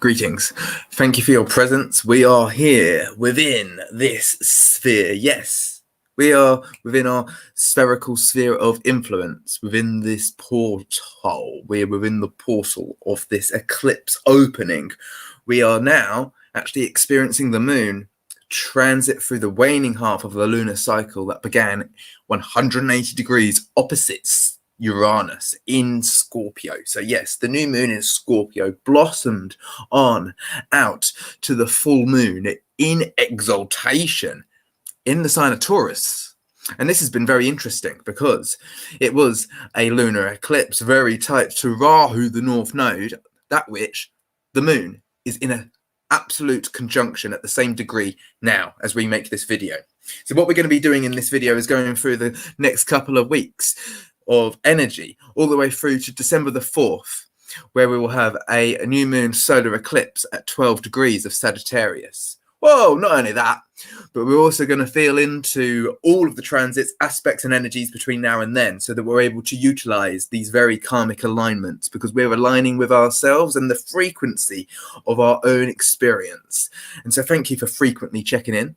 Greetings. Thank you for your presence. We are here within this sphere. Yes, we are within our spherical sphere of influence, within this portal. We're within the portal of this eclipse opening. We are now actually experiencing the moon transit through the waning half of the lunar cycle that began 180 degrees opposites Uranus in Scorpio. So yes, the new moon in Scorpio blossomed on out to the full moon in exaltation in the sign of Taurus. And this has been very interesting because it was a lunar eclipse very tight to Rahu, the North Node, that which the moon is in an absolute conjunction at the same degree now as we make this video. So what we're going to be doing in this video is going through the next couple of weeks of energy all the way through to December the 4th, where we will have a new moon solar eclipse at 12 degrees of Sagittarius. Whoa, not only that, but we're also going to feel into all of the transits, aspects and energies between now and then so that we're able to utilize these very karmic alignments because we're aligning with ourselves and the frequency of our own experience. And so thank you for frequently checking in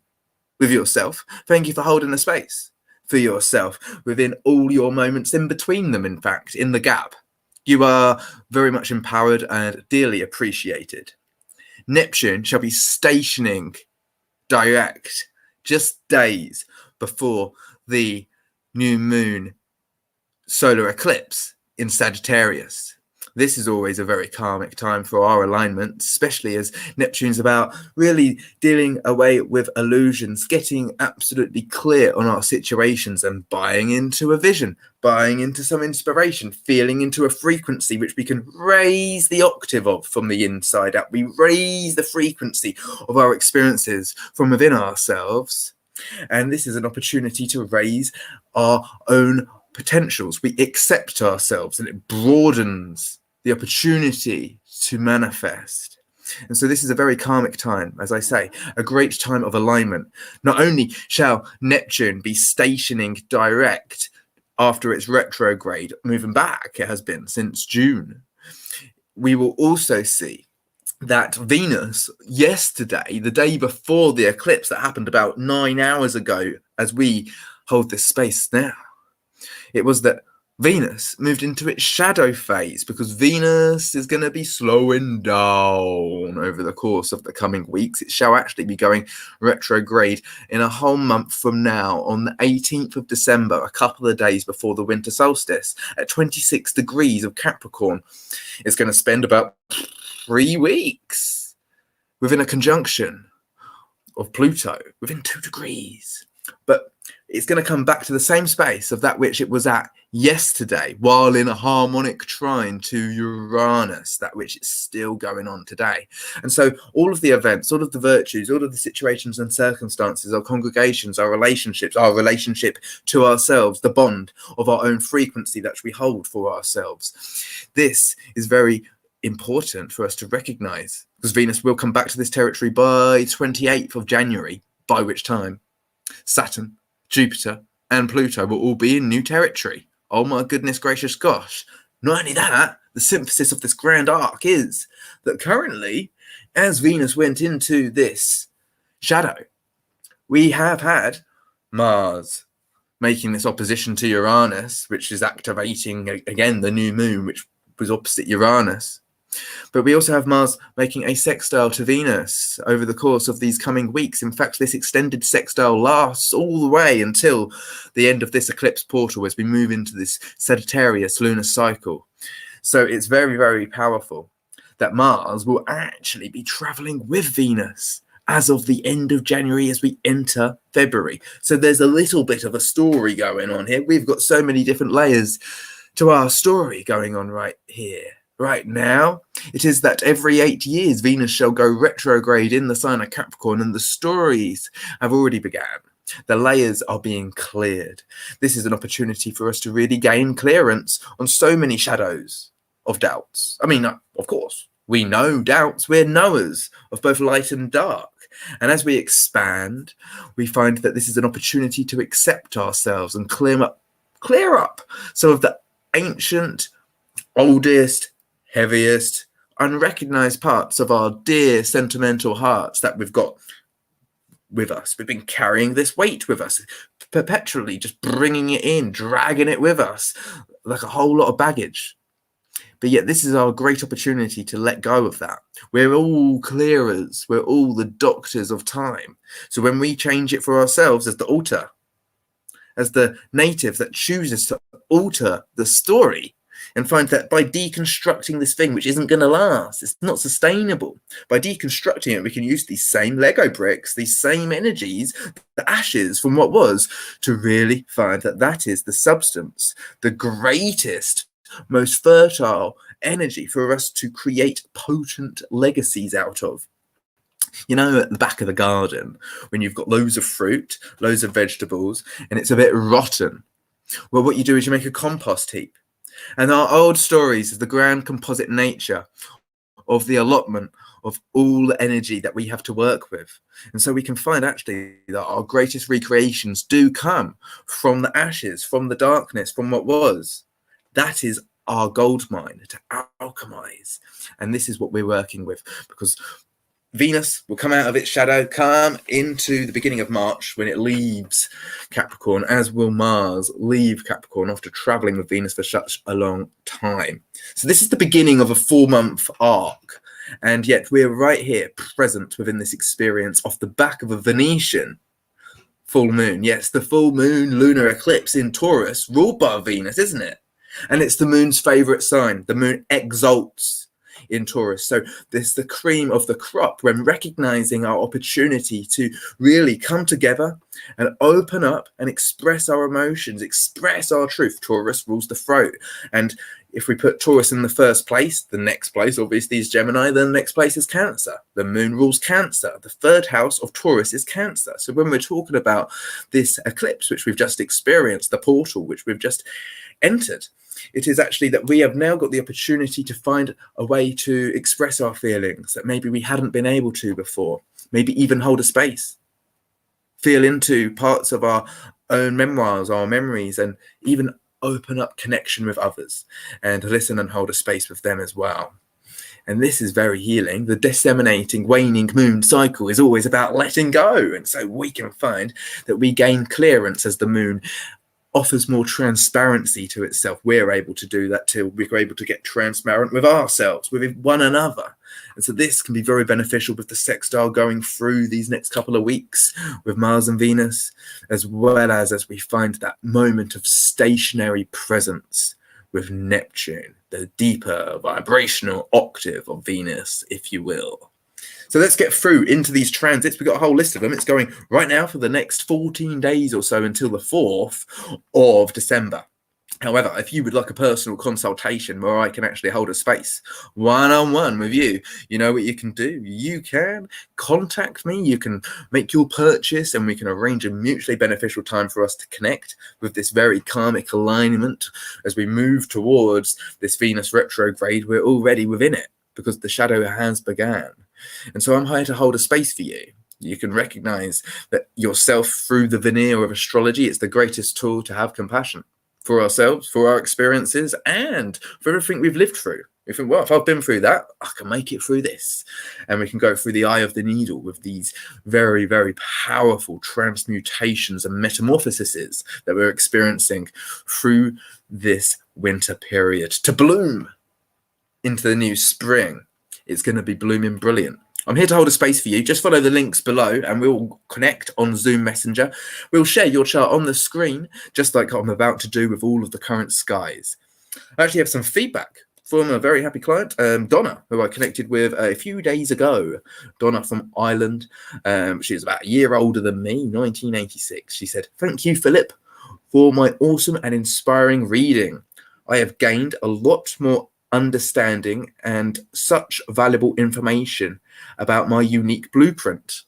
with yourself. Thank you for holding a space for yourself within all your moments in between them, in fact, in the gap. You are very much empowered and dearly appreciated. Neptune shall be stationing direct just days before the new moon solar eclipse in Sagittarius. This is always a very karmic time for our alignment, especially as Neptune's about really dealing away with illusions, getting absolutely clear on our situations and buying into a vision, buying into some inspiration, feeling into a frequency which we can raise the octave of from the inside out. We raise the frequency of our experiences from within ourselves. And this is an opportunity to raise our own potentials. We accept ourselves and it broadens the opportunity to manifest. And so this is a very karmic time, as I say, a great time of alignment. Not only shall Neptune be stationing direct after its retrograde, moving back, it has been since June, we will also see that Venus yesterday, the day before the eclipse that happened about 9 hours ago, as we hold this space now, it was that Venus moved into its shadow phase because Venus is going to be slowing down over the course of the coming weeks. It shall actually be going retrograde in a whole month from now on the 18th of December, a couple of days before the winter solstice at 26 degrees of Capricorn. It's going to spend about 3 weeks within a conjunction of Pluto within 2 degrees. But it's going to come back to the same space of that which it was at yesterday, while in a harmonic trine to Uranus, that which is still going on today. And so all of the events, all of the virtues, all of the situations and circumstances, our congregations, our relationships, our relationship to ourselves, the bond of our own frequency that we hold for ourselves. This is very important for us to recognize because Venus will come back to this territory by 28th of January, by which time Saturn, Jupiter and Pluto will all be in new territory. Oh my goodness gracious gosh. Not only that, the synthesis of this grand arc is that currently, as Venus went into this shadow, we have had Mars making this opposition to Uranus, which is activating again the new moon, which was opposite Uranus. But we also have Mars making a sextile to Venus over the course of these coming weeks. In fact, this extended sextile lasts all the way until the end of this eclipse portal as we move into this Sagittarius lunar cycle. So it's very, very powerful that Mars will actually be traveling with Venus as of the end of January as we enter February. So there's a little bit of a story going on here. We've got so many different layers to our story going on right here. Right now, it is that every 8 years Venus shall go retrograde in the sign of Capricorn, and the stories have already begun. The layers are being cleared. This is an opportunity for us to really gain clearance on so many shadows of doubts. I mean, of course, we know doubts. We're knowers of both light and dark. And as we expand, we find that this is an opportunity to accept ourselves and clear up some of the ancient, oldest, heaviest, unrecognized parts of our dear sentimental hearts that we've got with us. We've been carrying this weight with us, perpetually just bringing it in, dragging it with us like a whole lot of baggage. But yet this is our great opportunity to let go of that. We're all clearers. We're all the doctors of time. So when we change it for ourselves as the alter, as the native that chooses to alter the story, and find that by deconstructing this thing, which isn't going to last, it's not sustainable, by deconstructing it, we can use these same Lego bricks, these same energies, the ashes from what was, to really find that that is the substance, the greatest, most fertile energy for us to create potent legacies out of. You know, at the back of the garden, when you've got loads of fruit, loads of vegetables, and it's a bit rotten, well, what you do is you make a compost heap. And our old stories is the grand composite nature of the allotment of all the energy that we have to work with. And so we can find actually that our greatest recreations do come from the ashes, from the darkness, from what was. That is our gold mine to alchemize. And this is what we're working with, because Venus will come out of its shadow, come into the beginning of March when it leaves Capricorn, as will Mars leave Capricorn after traveling with Venus for such a long time. So this is the beginning of a 4-month arc. And yet we're right here present within this experience off the back of a Venetian full moon. Yes, the full moon lunar eclipse in Taurus, ruled by Venus, isn't it? And it's the moon's favorite sign. The moon exalts in Taurus. So this is the cream of the crop when recognizing our opportunity to really come together and open up and express our emotions, express our truth. Taurus rules the throat. And if we put Taurus in the first place, the next place obviously is Gemini, then the next place is Cancer. The moon rules Cancer. The third house of Taurus is Cancer. So when we're talking about this eclipse, which we've just experienced, the portal which we've just entered, it is actually that we have now got the opportunity to find a way to express our feelings that maybe we hadn't been able to before, maybe even hold a space, feel into parts of our own memoirs, our memories, and even open up connection with others and listen and hold a space with them as well. And this is very healing. The disseminating waning moon cycle is always about letting go. And so we can find that we gain clearance as the moon offers more transparency to itself. We're able to do that too. We're able to get transparent with ourselves, with one another. And so this can be very beneficial with the sextile going through these next couple of weeks with Mars and Venus, as well as we find that moment of stationary presence with Neptune, the deeper vibrational octave of Venus, if you will. So let's get through into these transits. We've got a whole list of them. It's going right now for the next 14 days or so until the 4th of December. However, if you would like a personal consultation where I can actually hold a space one-on-one with you, you know what you can do. You can contact me. You can make your purchase and we can arrange a mutually beneficial time for us to connect with this very karmic alignment as we move towards this Venus retrograde. We're already within it because the shadow has begun. And so I'm here to hold a space for you. You can recognize that yourself through the veneer of astrology. It's the greatest tool to have compassion for ourselves, for our experiences, and for everything we've lived through. We think, well, if I've been through that, I can make it through this. And we can go through the eye of the needle with these very, very powerful transmutations and metamorphoses that we're experiencing through this winter period to bloom into the new spring. It's going to be blooming brilliant. I'm here to hold a space for you. Just follow the links below and we'll connect on Zoom Messenger. We'll share your chart on the screen, just like I'm about to do with all of the current skies. I actually have some feedback from a very happy client, Donna, who I connected with a few days ago. Donna from Ireland. She's about a year older than me, 1986. She said, "Thank you, Philip, for my awesome and inspiring reading. I have gained a lot more understanding and such valuable information about my unique blueprint.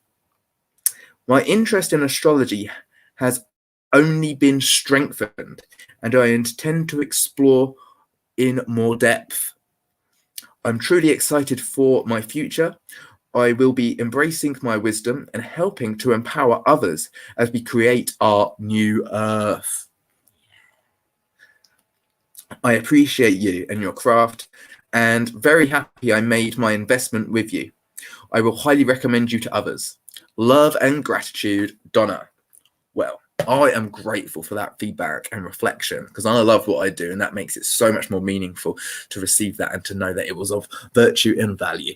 My interest in astrology has only been strengthened and I intend to explore in more depth. I'm truly excited for my future. I will be embracing my wisdom and helping to empower others as we create our new earth. I appreciate you and your craft and very happy I made my investment with you. I will highly recommend you to others. Love and gratitude, Donna. Well, I am grateful for that feedback and reflection because I love what I do, and that makes it so much more meaningful to receive that and to know that it was of virtue and value.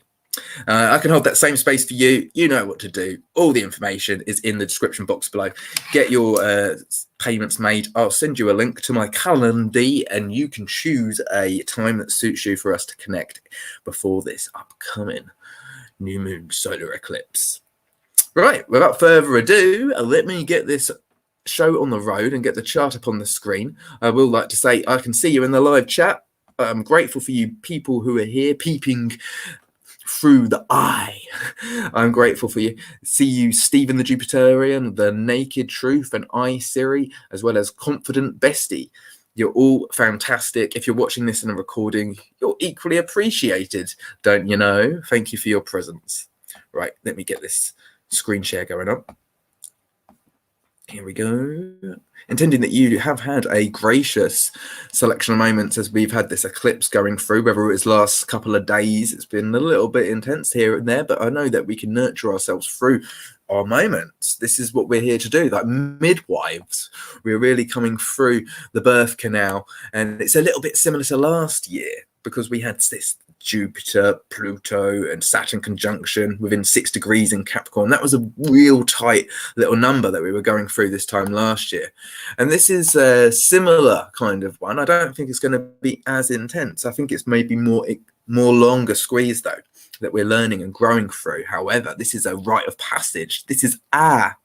I can hold that same space for you. You know what to do. All the information is in the description box below. Get your payments made. I'll send you a link to my calendar and you can choose a time that suits you for us to connect before this upcoming new moon solar eclipse. Right, without further ado, let me get this show on the road and get the chart up on the screen. I will like to say I can see you in the live chat. I'm grateful for you people who are here peeping through the eye. I'm grateful for you. See you, Stephen the Jupiterian, the Naked Truth, and I, Siri, as well as Confident Bestie. You're all fantastic. If you're watching this in a recording, you're equally appreciated, don't you know? Thank you for your presence. Right, let me get this screen share going on. Here we go. Intending that you have had a gracious selection of moments as we've had this eclipse going through, whether it was last couple of days, it's been a little bit intense here and there, but I know that we can nurture ourselves through our moments. This is what we're here to do, like midwives. We're really coming through the birth canal, and it's a little bit similar to last year because we had this Jupiter, Pluto, and Saturn conjunction within 6 degrees in Capricorn. That was a real tight little number that we were going through this time last year. And this is a similar kind of one. I don't think it's going to be as intense. I think it's maybe more longer squeeze, though, that we're learning and growing through. However, this is a rite of passage. This is our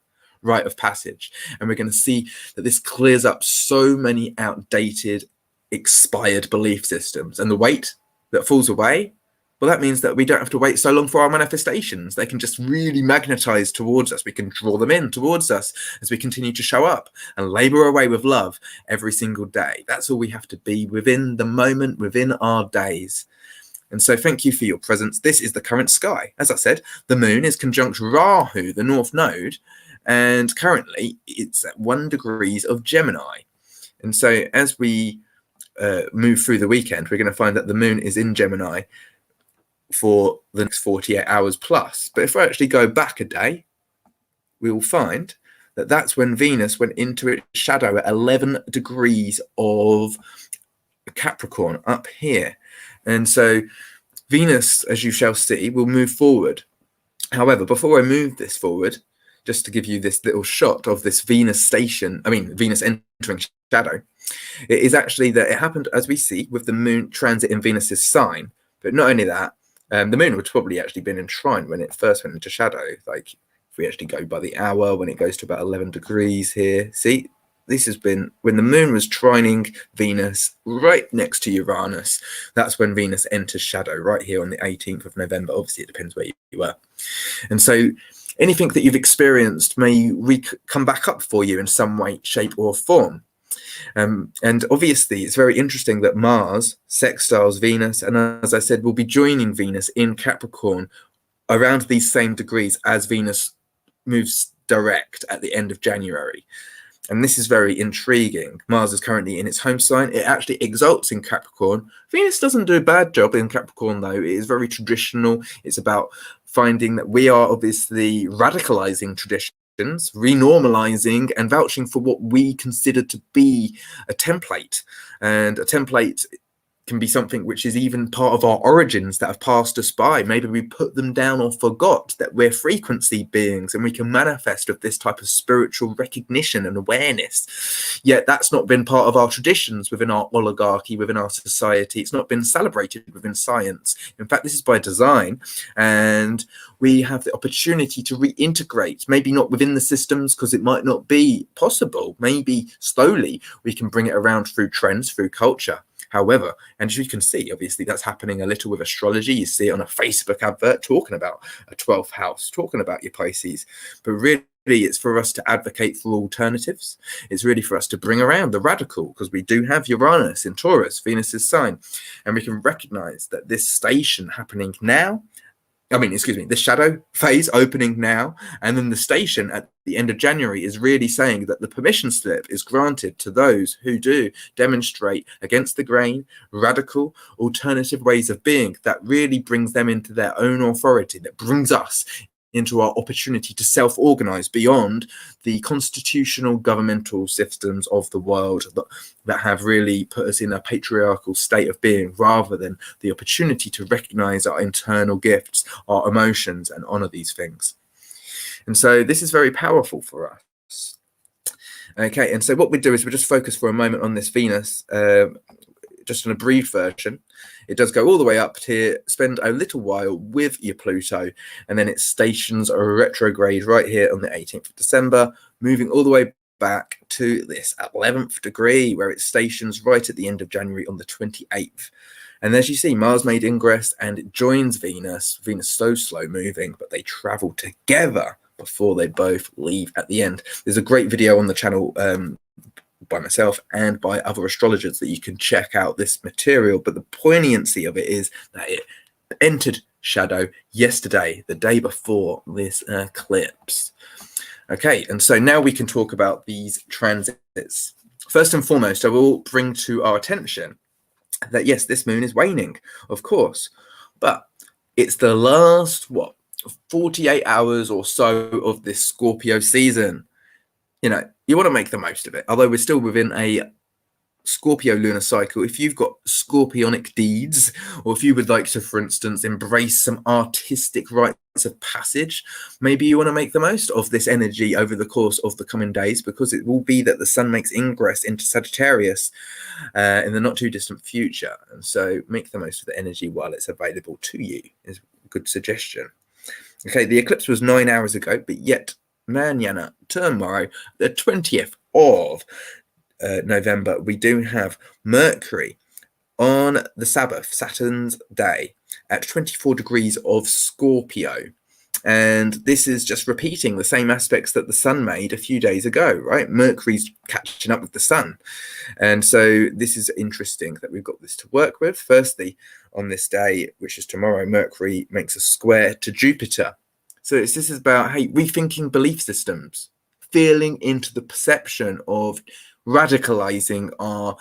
rite of passage. And we're going to see that this clears up so many outdated, expired belief systems. And the weight that falls away, well, that means that we don't have to wait so long for our manifestations. They can just really magnetize towards us. We can draw them in towards us as we continue to show up and labor away with love every single day. That's all we have to be within the moment, within our days. And so thank you for your presence. This is the current sky. As I said, the moon is conjunct Rahu, the north node, and currently it's at 1 degrees of Gemini. And so as we move through the weekend, we're going to find that the moon is in Gemini for the next 48 hours plus. But if we actually go back a day, we will find that that's when Venus went into its shadow at 11 degrees of Capricorn up here. And so Venus, as you shall see, will move forward. However, before I move this forward, just to give you this little shot of this Venus entering shadow, it is actually that it happened, as we see, with the moon transit in Venus's sign. But not only that, the moon would probably actually been in trine when it first went into shadow. Like if we actually go by the hour, when it goes to about 11 degrees here, see, this has been when the moon was trining Venus right next to Uranus. That's when Venus enters shadow, right here on the 18th of November. Obviously, it depends where you were. And so anything that you've experienced may come back up for you in some way, shape, or form. And obviously, it's very interesting that Mars sextiles Venus, and as I said, will be joining Venus in Capricorn around these same degrees as Venus moves direct at the end of January. And this is very intriguing. Mars is currently in its home sign. It actually exalts in Capricorn. Venus doesn't do a bad job in Capricorn, though. It is very traditional. It's about finding that we are obviously radicalizing traditions, renormalizing and vouching for what we consider to be a template. And a template can be something which is even part of our origins that have passed us by. Maybe we put them down or forgot that we're frequency beings and we can manifest with this type of spiritual recognition and awareness. Yet that's not been part of our traditions within our oligarchy, within our society. It's not been celebrated within science. In fact, this is by design, and we have the opportunity to reintegrate, maybe not within the systems because it might not be possible. Maybe slowly we can bring it around through trends, through culture. However, and as you can see, obviously that's happening a little with astrology. You see it on a Facebook advert talking about a 12th house, talking about your Pisces. But really, it's for us to advocate for alternatives. It's really for us to bring around the radical, because we do have Uranus in Taurus, Venus's sign. And we can recognize that this station happening now the shadow phase opening now, and then the station at the end of January is really saying that the permission slip is granted to those who do demonstrate against the grain, radical, alternative ways of being that really brings them into their own authority, that brings us into our opportunity to self-organize beyond the constitutional governmental systems of the world that have really put us in a patriarchal state of being, rather than the opportunity to recognize our internal gifts, our emotions, and honor these things. And so this is very powerful for us. Okay, and so what we do is we just focus for a moment on this Venus, just an abbreviated version. It does go all the way up here, spend a little while with your Pluto, and then it stations a retrograde right here on the 18th of December, moving all the way back to this 11th degree, where it stations right at the end of January on the 28th. And as you see, Mars made ingress and it joins Venus. Venus so slow moving, but they travel together before they both leave at the end. There's a great video on the channel by myself and by other astrologers that you can check out this material, but the poignancy of it is that it entered shadow yesterday, the day before this eclipse. Okay, and so now we can talk about these transits. First and foremost, I will bring to our attention that yes, this moon is waning, of course, but it's the last 48 hours or so of this Scorpio season. You know, you want to make the most of it. Although we're still within a Scorpio lunar cycle, if you've got scorpionic deeds, or if you would like to, for instance, embrace some artistic rites of passage, maybe you want to make the most of this energy over the course of the coming days, because it will be that the sun makes ingress into Sagittarius in the not too distant future. And so make the most of the energy while it's available to you is a good suggestion. Okay, the eclipse was 9 hours ago, but yet mañana, tomorrow, the 20th of November, we do have Mercury on the Sabbath, Saturn's day, at 24 degrees of Scorpio. And this is just repeating the same aspects that the sun made a few days ago, right? Mercury's catching up with the sun. And so this is interesting that we've got this to work with. Firstly, on this day, which is tomorrow, Mercury makes a square to Jupiter. So this is about, hey, rethinking belief systems, feeling into the perception of radicalizing our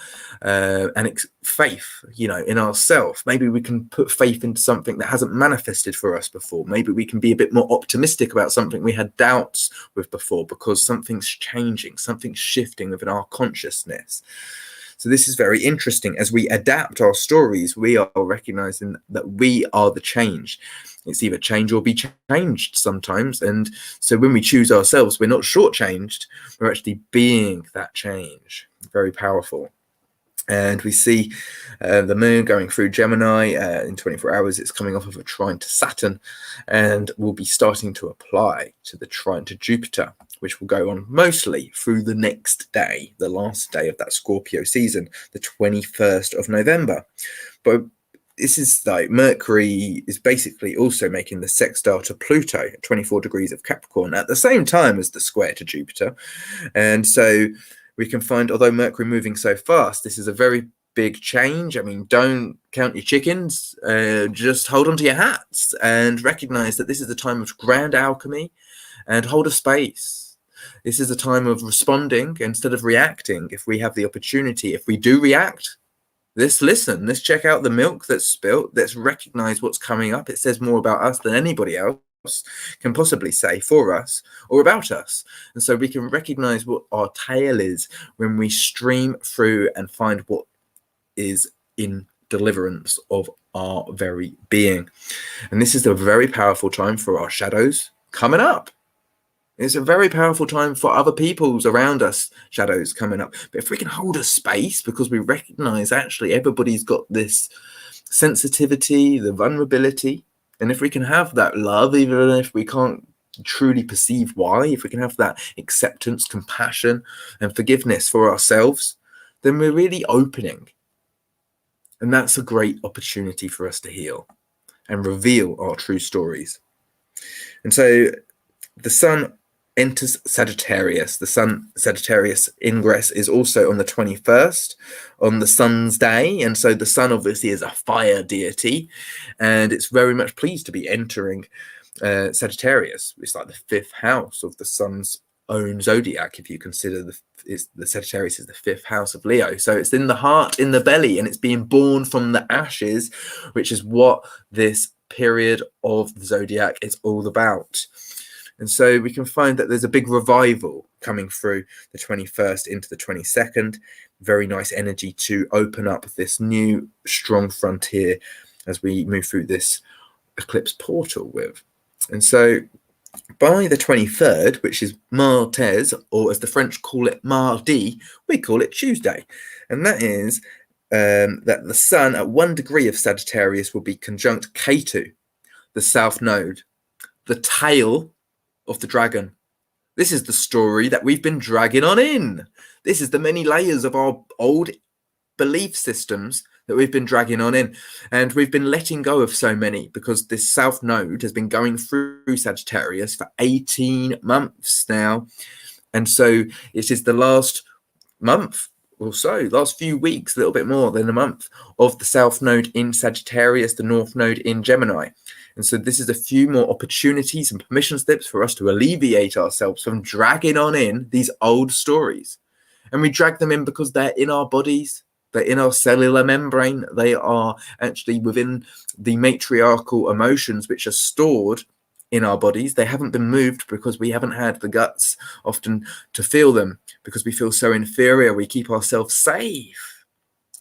faith, you know, in ourselves. Maybe we can put faith into something that hasn't manifested for us before. Maybe we can be a bit more optimistic about something we had doubts with before, because something's changing, something's shifting within our consciousness. So this is very interesting. As we adapt our stories, we are recognizing that we are the change. It's either change or be changed sometimes. And so when we choose ourselves, we're not shortchanged. We're actually being that change. Very powerful. And we see the moon going through Gemini in 24 hours. It's coming off of a trine to Saturn, and will be starting to apply to the trine to Jupiter, which will go on mostly through the next day, the last day of that Scorpio season, the 21st of November. But this is like Mercury is basically also making the sextile to Pluto at 24 degrees of Capricorn at the same time as the square to Jupiter. And so we can find, although Mercury moving so fast, this is a very big change. I mean, don't count your chickens, just hold on to your hats and recognize that this is a time of grand alchemy, and hold a space. This is a time of responding instead of reacting. If we have the opportunity, if we do react, let's listen, let's check out the milk that's spilt, let's recognize what's coming up. It says more about us than anybody else can possibly say for us or about us. And so we can recognize what our tale is when we stream through and find what is in deliverance of our very being. And this is a very powerful time for our shadows coming up. It's a very powerful time for other people's around us, shadows coming up. But if we can hold a space, because we recognize actually everybody's got this sensitivity, the vulnerability, and if we can have that love, even if we can't truly perceive why, if we can have that acceptance, compassion, and forgiveness for ourselves, then we're really opening. And that's a great opportunity for us to heal and reveal our true stories. And so the sun enters Sagittarius. The Sun Sagittarius ingress is also on the 21st, on the Sun's day. And so the Sun obviously is a fire deity, and it's very much pleased to be entering Sagittarius. It's like the fifth house of the Sun's own zodiac, if you consider the Sagittarius is the fifth house of Leo. So it's in the heart, in the belly, and it's being born from the ashes, which is what this period of the zodiac is all about. And so we can find that there's a big revival coming through the 21st into the 22nd. Very nice energy to open up this new strong frontier as we move through this eclipse portal with. And so by the 23rd, which is Martes, or as the French call it, Mardi, we call it Tuesday. And that is that the Sun at 1 degree of Sagittarius will be conjunct Ketu, the south node, the tail of the dragon. This is the story that we've been dragging on in. This is the many layers of our old belief systems that we've been dragging on in, and we've been letting go of so many because this south node has been going through Sagittarius for 18 months now. And so it is the last month or so, last few weeks, a little bit more than a month, of the south node in Sagittarius, the north node in Gemini. And so this is a few more opportunities and permission slips for us to alleviate ourselves from dragging on in these old stories. And we drag them in because they're in our bodies, they're in our cellular membrane, they are actually within the matriarchal emotions which are stored in our bodies. They haven't been moved because we haven't had the guts often to feel them, because we feel so inferior. We keep ourselves safe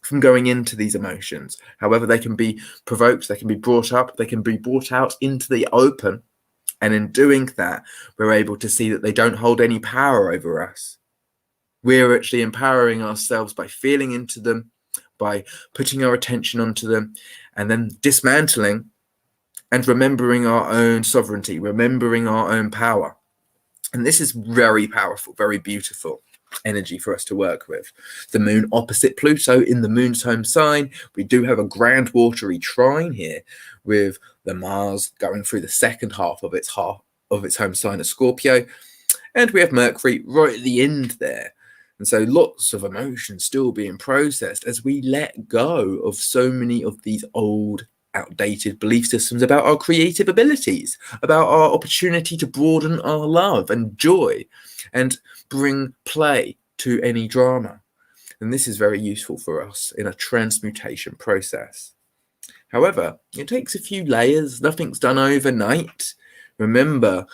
from going into these emotions. However, they can be provoked, they can be brought up, they can be brought out into the open. And in doing that, we're able to see that they don't hold any power over us. We're actually empowering ourselves by feeling into them, by putting our attention onto them, and then dismantling and remembering our own sovereignty, remembering our own power. And this is very powerful, very beautiful energy for us to work with. The moon opposite Pluto in the moon's home sign. We do have a grand watery trine here with the Mars going through the second half of its home sign of Scorpio. And we have Mercury right at the end there. And so lots of emotions still being processed as we let go of so many of these old, outdated belief systems about our creative abilities, about our opportunity to broaden our love and joy and bring play to any drama. And this is very useful for us in a transmutation process. However, it takes a few layers. Nothing's done overnight. Remember,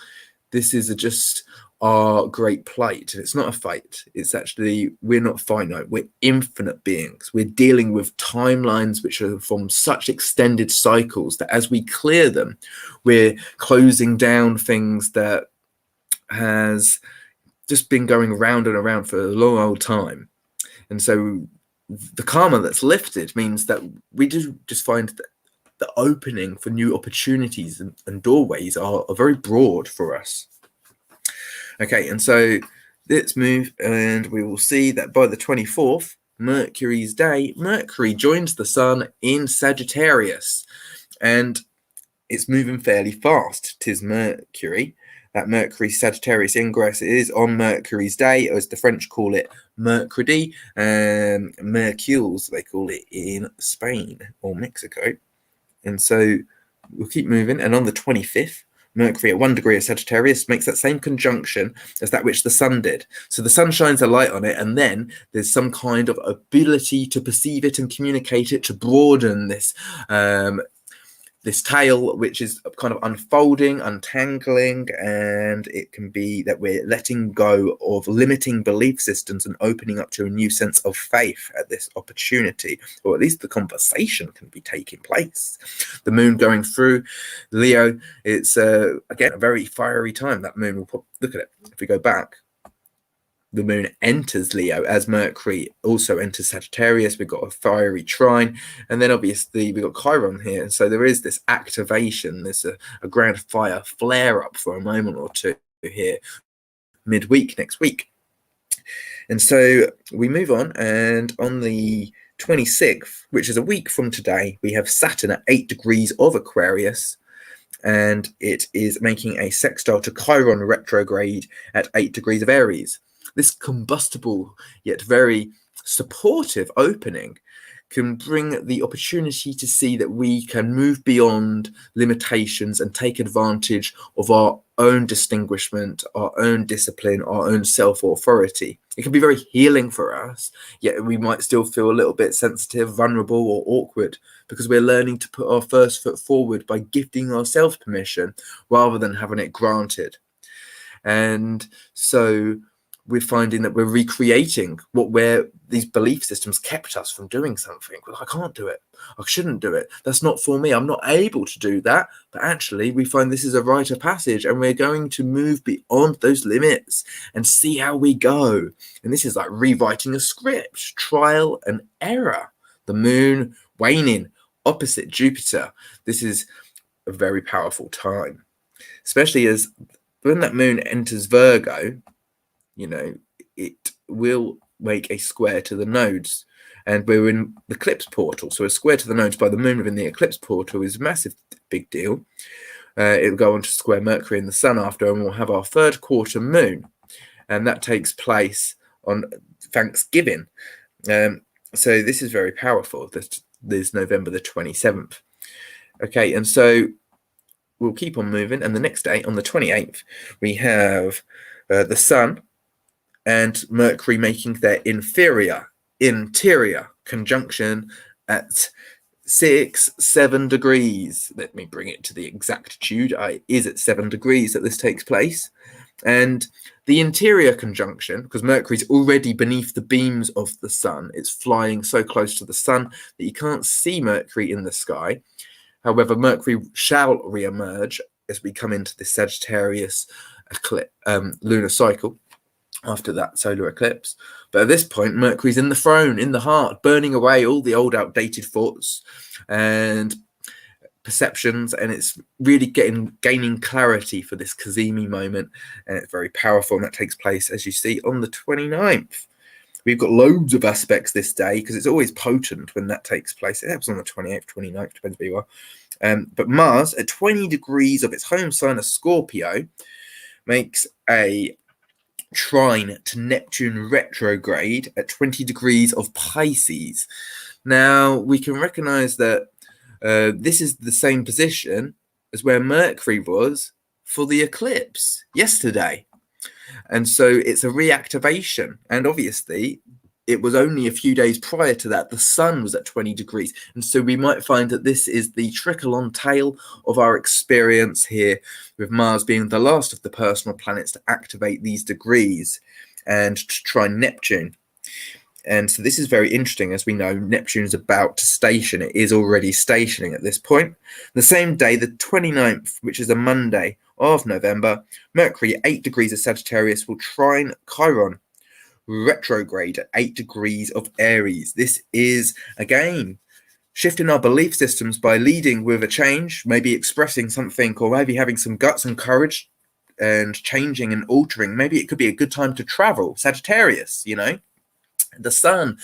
this is just our great plight. It's not a fight. It's actually, we're not finite. We're infinite beings. We're dealing with timelines which are from such extended cycles that as we clear them, we're closing down things that has just been going round and around for a long old time. And so the karma that's lifted means that we do just find that the opening for new opportunities and doorways are very broad for us. Okay, and so let's move, and we will see that by the 24th, Mercury's day, Mercury joins the Sun in Sagittarius, and it's moving fairly fast. 'Tis Mercury. That Mercury Sagittarius ingress is on Mercury's day, as the French call it, Mercredi, and Mercules, they call it in Spain or Mexico. And so we'll keep moving, and on the 25th, Mercury at 1 degree of Sagittarius makes that same conjunction as that which the Sun did. So the Sun shines a light on it, and then there's some kind of ability to perceive it and communicate it, to broaden this this tail, which is kind of unfolding, untangling, and it can be that we're letting go of limiting belief systems and opening up to a new sense of faith at this opportunity, or at least the conversation can be taking place. The moon going through Leo, it's again a very fiery time. That moon will look at it. If we go back, the moon enters Leo as Mercury also enters Sagittarius. We've got a fiery trine, and then obviously we've got Chiron here. So there is this activation, there's a grand fire flare up for a moment or two here midweek next week. And so we move on, and on the 26th, which is a week from today, we have Saturn at 8 degrees of Aquarius, and it is making a sextile to Chiron retrograde at 8 degrees of Aries. This combustible yet very supportive opening can bring the opportunity to see that we can move beyond limitations and take advantage of our own distinguishment, our own discipline, our own self-authority. It can be very healing for us, yet we might still feel a little bit sensitive, vulnerable, or awkward because we're learning to put our first foot forward by gifting ourselves permission rather than having it granted. And so we're finding that we're recreating these belief systems kept us from doing something. Well, I can't do it. I shouldn't do it. That's not for me. I'm not able to do that. But actually, we find this is a rite of passage, and we're going to move beyond those limits and see how we go. And this is like rewriting a script, trial and error. The moon waning opposite Jupiter. This is a very powerful time, especially as when that moon enters Virgo, it will make a square to the nodes, and we're in the eclipse portal. So a square to the nodes by the moon within the eclipse portal is a massive, big deal. It'll go on to square Mercury and the sun after, and we'll have our third quarter moon, and that takes place on Thanksgiving. So this is very powerful. This is November the 27th. Okay, and so we'll keep on moving, and the next day, on the 28th, we have the sun and Mercury making their interior conjunction at 7 degrees. Let me bring it to the exactitude. It is at 7 degrees that this takes place. And the interior conjunction, because Mercury's already beneath the beams of the sun, it's flying so close to the sun that you can't see Mercury in the sky. However, Mercury shall re-emerge as we come into the Sagittarius lunar cycle after that solar eclipse. But at this point, Mercury's in the throne, in the heart, burning away all the old outdated thoughts and perceptions, and it's really gaining clarity for this Cazimi moment, and it's very powerful, and that takes place, as you see, on the 29th. We've got loads of aspects this day because it's always potent when that takes place. It happens on the 28th, 29th, depends where you are. But Mars, at 20 degrees of its home sign of Scorpio, makes a trine to Neptune retrograde at 20 degrees of Pisces. Now, we can recognize that this is the same position as where Mercury was for the eclipse yesterday. And so it's a reactivation. And obviously, it was only a few days prior to that. The sun was at 20 degrees. And so we might find that this is the trickle-on tail of our experience here, with Mars being the last of the personal planets to activate these degrees and to trine Neptune. And so this is very interesting. As we know, Neptune is about to station. It is already stationing at this point. The same day, the 29th, which is a Monday of November, Mercury at 8 degrees of Sagittarius will trine Chiron retrograde at 8 degrees of Aries. This is, again, shifting our belief systems by leading with a change, maybe expressing something, or maybe having some guts and courage and changing and altering. Maybe it could be a good time to travel. Sagittarius, the sun,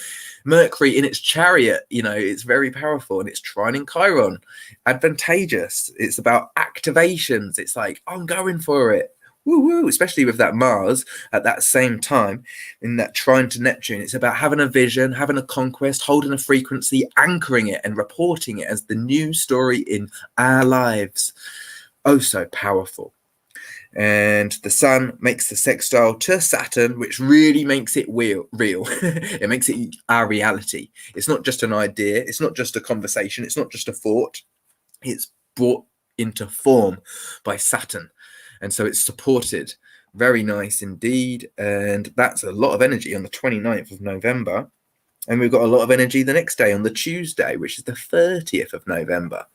Mercury in its chariot, it's very powerful, and it's trining Chiron, advantageous. It's about activations. It's like, I'm going for it. Woo-woo, especially with that Mars at that same time in that trine to Neptune. It's about having a vision, having a conquest, holding a frequency, anchoring it and reporting it as the new story in our lives. Oh, so powerful. And the sun makes the sextile to Saturn, which really makes it real. It makes it our reality. It's not just an idea. It's not just a conversation. It's not just a thought. It's brought into form by Saturn. And so it's supported. Very nice indeed. And that's a lot of energy on the 29th of November. And we've got a lot of energy the next day on the Tuesday, which is the 30th of November.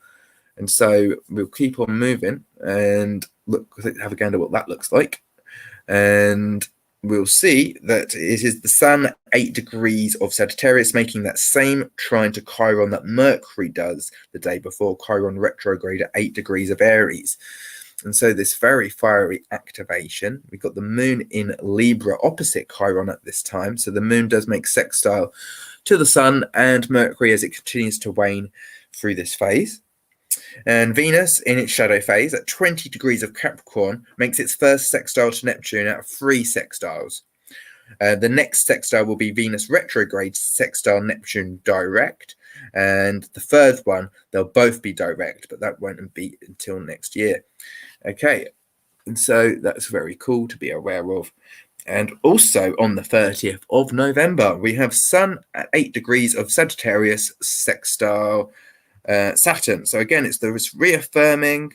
And so we'll keep on moving and have a gander what that looks like. And we'll see that it is the sun at 8 degrees of Sagittarius, making that same trine to Chiron that Mercury does the day before, Chiron retrograde at 8 degrees of Aries. And so this very fiery activation, we've got the moon in Libra opposite Chiron at this time. So the moon does make sextile to the sun and Mercury as it continues to wane through this phase. And Venus, in its shadow phase at 20 degrees of Capricorn, makes its first sextile to Neptune out of 3 sextiles. The next sextile will be Venus retrograde sextile Neptune direct. And the third one, they'll both be direct, but that won't be until next year. Okay, and so that's very cool to be aware of. And also on the 30th of November, we have Sun at 8 degrees of Sagittarius sextile Saturn. So again, it's this reaffirming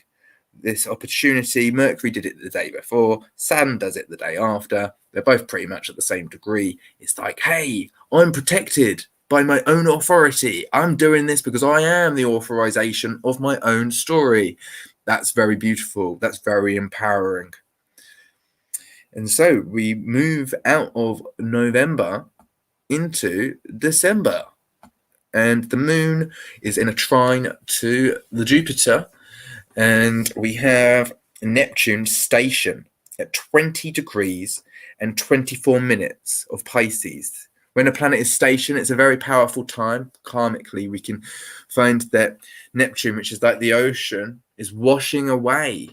this opportunity. Mercury did it the day before, Saturn does it the day after. They're both pretty much at the same degree. It's like, hey, I'm protected by my own authority. I'm doing this because I am the authorization of my own story. That's very beautiful. That's very empowering. And so we move out of November into December. And the moon is in a trine to the Jupiter. And we have Neptune Station at 20 degrees and 24 minutes of Pisces. When a planet is stationed, it's a very powerful time. Karmically, we can find that Neptune, which is like the ocean, is washing away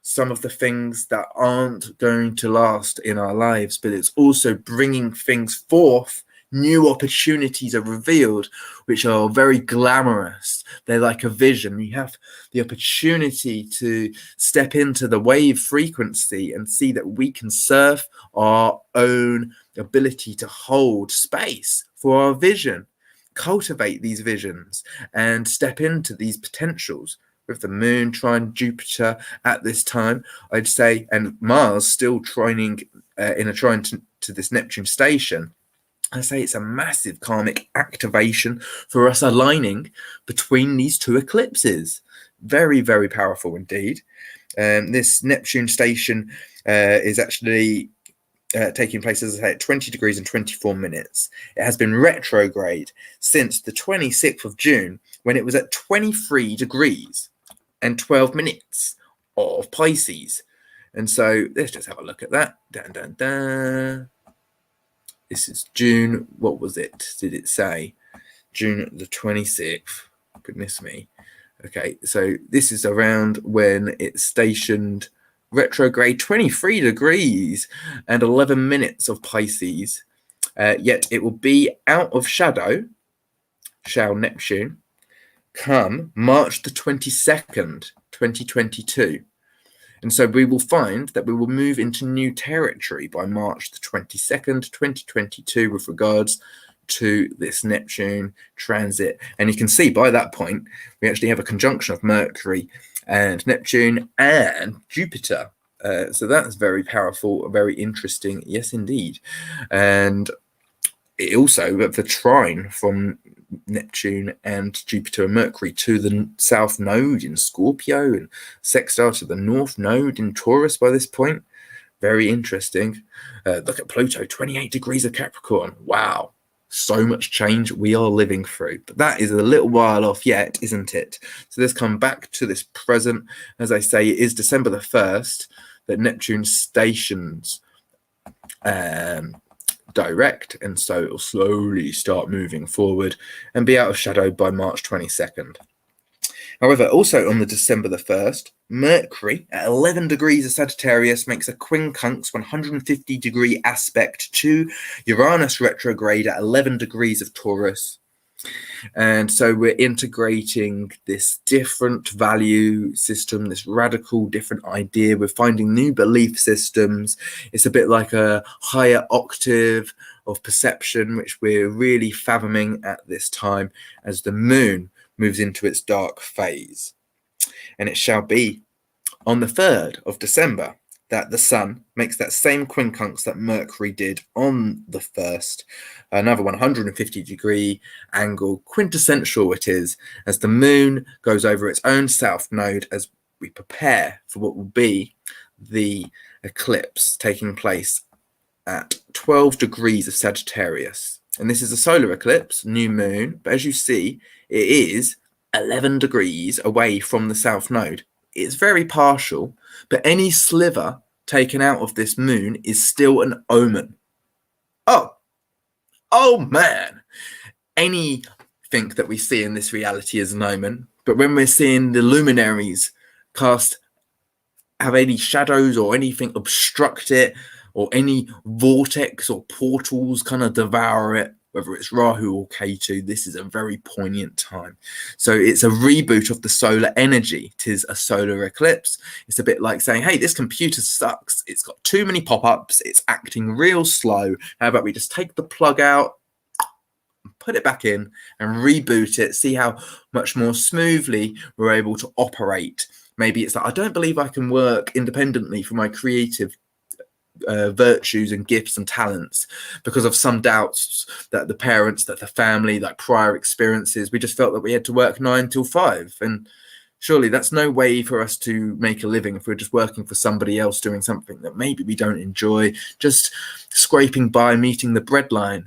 some of the things that aren't going to last in our lives, but it's also bringing things forth. New opportunities are revealed, which are very glamorous. They're like a vision. You have the opportunity to step into the wave frequency and see that we can surf our own ability to hold space for our vision, cultivate these visions, and step into these potentials. With the moon trine Jupiter at this time, I'd say, and Mars still trining in a trine to this Neptune station, I say it's a massive karmic activation for us aligning between these two eclipses. Very, very powerful indeed. This Neptune station is actually taking place, as I say, at 20 degrees and 24 minutes. It has been retrograde since the 26th of June, when it was at 23 degrees and 12 minutes of Pisces. And so let's just have a look at that. Dun, dun, dun. This is June. What was it? Did it say? June the 26th. Goodness me. Okay, so this is around when it's stationed retrograde 23 degrees and 11 minutes of Pisces. Yet it will be out of shadow, shall Neptune, come March the 22nd, 2022. And so we will find that we will move into new territory by March the 22nd, 2022, with regards to this Neptune transit. And you can see by that point, we actually have a conjunction of Mercury and Neptune and Jupiter. So that's very powerful, very interesting. Yes, indeed. And it also, the trine from Neptune and Jupiter and Mercury to the south node in Scorpio and sextile to the north node in Taurus by this point. Very interesting. Look at Pluto, 28 degrees of Capricorn. Wow. So much change we are living through. But that is a little while off yet, isn't it? So let's come back to this present. As I say, it is December the 1st that Neptune stations direct, and so it'll slowly start moving forward and be out of shadow by March 22nd. However, also on the December the 1st, Mercury at 11 degrees of Sagittarius makes a quincunx 150 degree aspect to Uranus retrograde at 11 degrees of Taurus. And so we're integrating this different value system, this radical different idea. We're finding new belief systems. It's a bit like a higher octave of perception, which we're really fathoming at this time as the moon moves into its dark phase. And it shall be on the 3rd of December that the sun makes that same quincunx that Mercury did on the 1st, another 150 degree angle. Quintessential it is, as the moon goes over its own south node as we prepare for what will be the eclipse taking place at 12 degrees of Sagittarius. And this is a solar eclipse, new moon, but as you see, it is 11 degrees away from the south node. It's very partial, but any sliver taken out of this moon is still an omen. Oh man. Anything that we see in this reality is an omen. But when we're seeing the luminaries have any shadows or anything obstruct it, or any vortex or portals kind of devour it, whether it's Rahu or Ketu, this is a very poignant time. So it's a reboot of the solar energy. Tis a solar eclipse. It's a bit like saying, hey, this computer sucks. It's got too many pop-ups. It's acting real slow. How about we just take the plug out, put it back in, and reboot it, see how much more smoothly we're able to operate. Maybe it's like, I don't believe I can work independently for my creative virtues and gifts and talents because of some doubts that the parents, that the family, like prior experiences, we just felt that we had to work 9 till 5. And surely that's no way for us to make a living if we're just working for somebody else doing something that maybe we don't enjoy, just scraping by, meeting the breadline.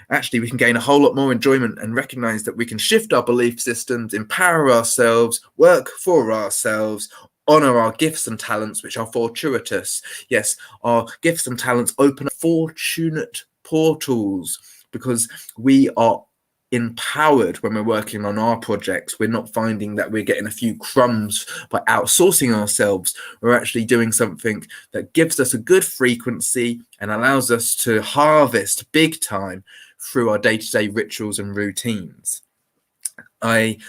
Actually, we can gain a whole lot more enjoyment and recognize that we can shift our belief systems, empower ourselves, work for ourselves, honor our gifts and talents, which are fortuitous. Yes, our gifts and talents open fortunate portals because we are empowered when we're working on our projects. We're not finding that we're getting a few crumbs by outsourcing ourselves. We're actually doing something that gives us a good frequency and allows us to harvest big time through our day-to-day rituals and routines. I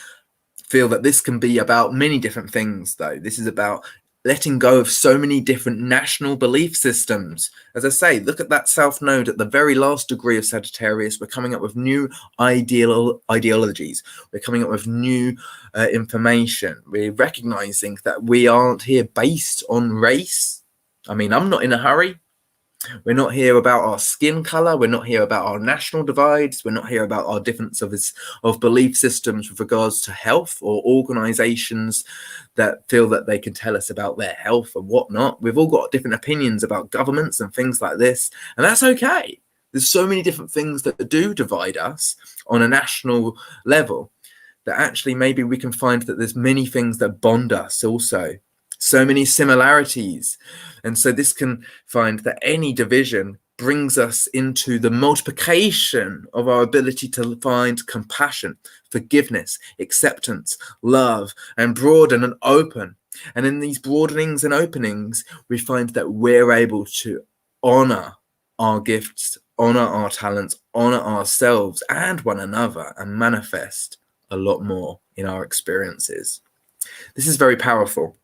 feel that this can be about many different things, though. This is about letting go of so many different national belief systems. As I say, look at that South Node at the very last degree of Sagittarius. We're coming up with new ideologies. We're coming up with new information. We're recognizing that we aren't here based on race. I mean, I'm not in a hurry. We're not here about our skin color. We're not here about our national divides. We're not here about our difference of belief systems with regards to health or organizations that feel that they can tell us about their health and whatnot. We've all got different opinions about governments and things like this, and that's okay. There's so many different things that do divide us on a national level that actually maybe we can find that there's many things that bond us also. So many similarities. And so this can find that any division brings us into the multiplication of our ability to find compassion, forgiveness, acceptance, love, and broaden and open. And in these broadenings and openings, we find that we're able to honor our gifts, honor our talents, honor ourselves and one another, and manifest a lot more in our experiences. This is very powerful.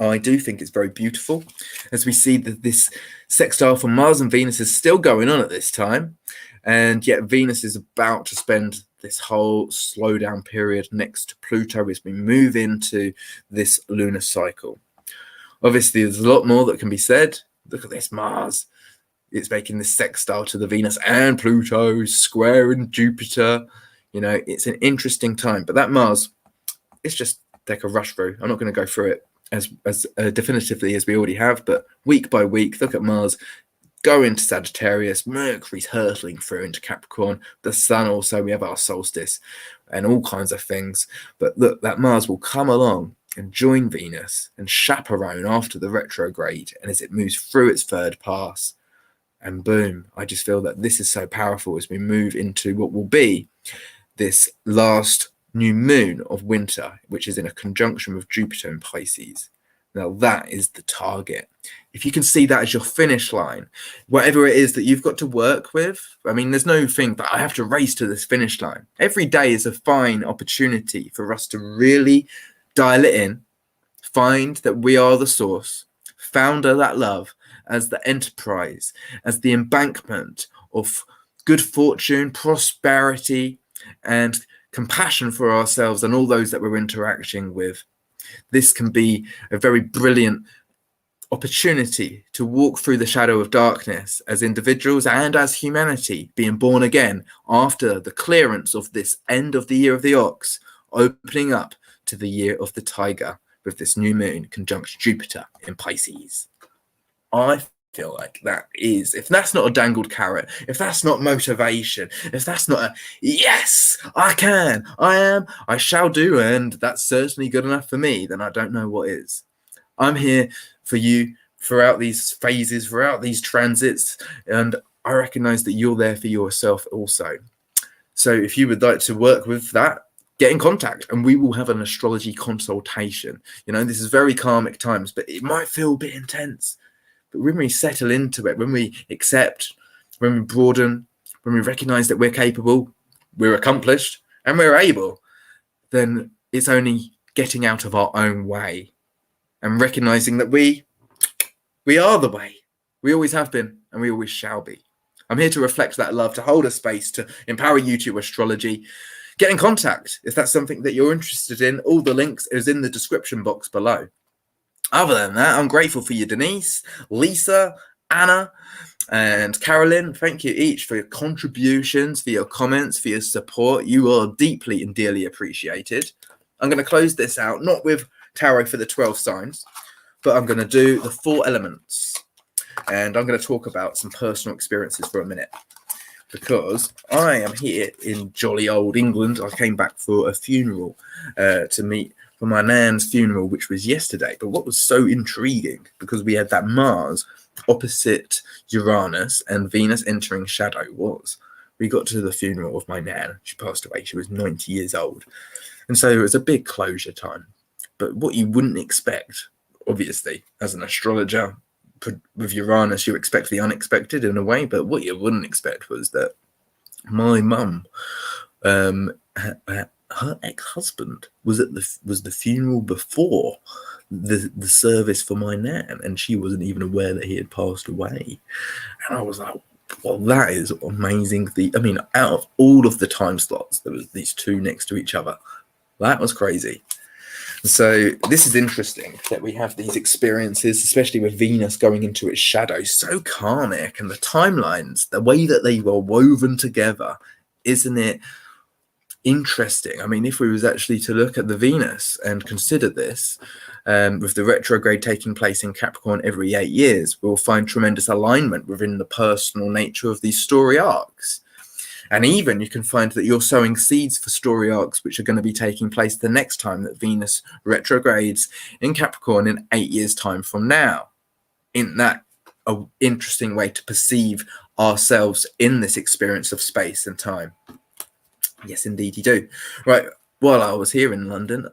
I do think it's very beautiful as we see that this sextile from Mars and Venus is still going on at this time, and yet Venus is about to spend this whole slowdown period next to Pluto as we move into this lunar cycle. Obviously, there's a lot more that can be said. Look at this Mars. It's making this sextile to the Venus and Pluto, squaring Jupiter. You know, it's an interesting time. But that Mars, it's just take a rush through. I'm not going to go through it as definitively as we already have, but week by week, look at Mars go into Sagittarius, Mercury's hurtling through into Capricorn, the Sun also, we have our solstice and all kinds of things. But look, that Mars will come along and join Venus and chaperone after the retrograde, and as it moves through its third pass, and boom, I just feel that this is so powerful as we move into what will be this last new moon of winter, which is in a conjunction with Jupiter in Pisces. Now that is the target. If you can see that as your finish line, whatever it is that you've got to work with, I mean, there's no thing that I have to race to this finish line. Every day is a fine opportunity for us to really dial it in, find that we are the source, founder that love as the enterprise, as the embankment of good fortune, prosperity, and compassion for ourselves and all those that we're interacting with. This can be a very brilliant opportunity to walk through the shadow of darkness as individuals and as humanity, being born again after the clearance of this end of the year of the ox, opening up to the year of the tiger with this new moon conjunct Jupiter in Pisces. I feel like that is, if that's not a dangled carrot, if that's not motivation, if that's not a yes, I can, I am, I shall do, and that's certainly good enough for me, then I don't know what is. I'm here for you throughout these phases, throughout these transits, and I recognize that you're there for yourself also. So if you would like to work with that, get in contact and we will have an astrology consultation. You know, this is very karmic times, but it might feel a bit intense. But when we settle into it, when we accept, when we broaden, when we recognize that we're capable, we're accomplished, and we're able, then it's only getting out of our own way and recognizing that we are the way. We always have been, and we always shall be. I'm here to reflect that love, to hold a space, to empower you to astrology. Get in contact if that's something that you're interested in. All the links is in the description box below. Other than that, I'm grateful for you, Denise, Lisa, Anna, and Carolyn. Thank you each for your contributions, for your comments, for your support. You are deeply and dearly appreciated. I'm going to close this out, not with tarot for the 12 signs, but I'm going to do the 4 elements. And I'm going to talk about some personal experiences for a minute, because I am here in jolly old England. I came back for a funeral to meet for my nan's funeral, which was yesterday. But what was so intriguing, because we had that Mars opposite Uranus and Venus entering shadow, was we got to the funeral of my nan. She passed away. She was 90 years old. And so it was a big closure time. But what you wouldn't expect, obviously, as an astrologer, with Uranus, you expect the unexpected in a way. But what you wouldn't expect was that my mum, her ex-husband was at the funeral before the service for my nan, and she wasn't even aware that he had passed away. And I was like, well, that is amazing. I mean, out of all of the time slots, there was these two next to each other. That was crazy. So this is interesting that we have these experiences, especially with Venus going into its shadow, so karmic, and the timelines, the way that they were woven together, isn't it interesting? I mean, if we was actually to look at the Venus and consider this, with the retrograde taking place in Capricorn every 8 years, we'll find tremendous alignment within the personal nature of these story arcs. And even you can find that you're sowing seeds for story arcs which are going to be taking place the next time that Venus retrogrades in Capricorn in 8 years' time from now. Isn't that an interesting way to perceive ourselves in this experience of space and time? Yes, indeed you do. Right, while I was here in London,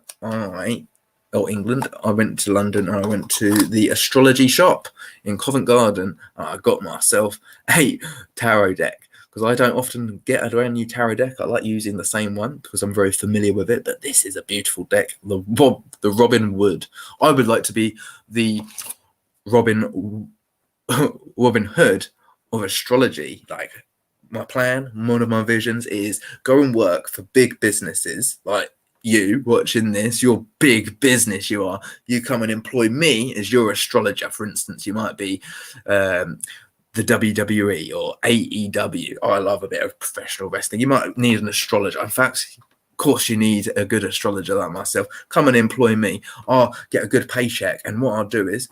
England, I went to London and I went to the astrology shop in Covent Garden. And I got myself a tarot deck, because I don't often get a brand new tarot deck. I like using the same one because I'm very familiar with it. But this is a beautiful deck, the Robin Wood. I would like to be the Robin Hood of astrology. Like, my plan, one of my visions is go and work for big businesses like you watching this. Your big business you are. You come and employ me as your astrologer. For instance, you might be the WWE or AEW. Oh, I love a bit of professional wrestling. You might need an astrologer. In fact, of course, you need a good astrologer like myself. Come and employ me. I'll get a good paycheck. And what I'll do is,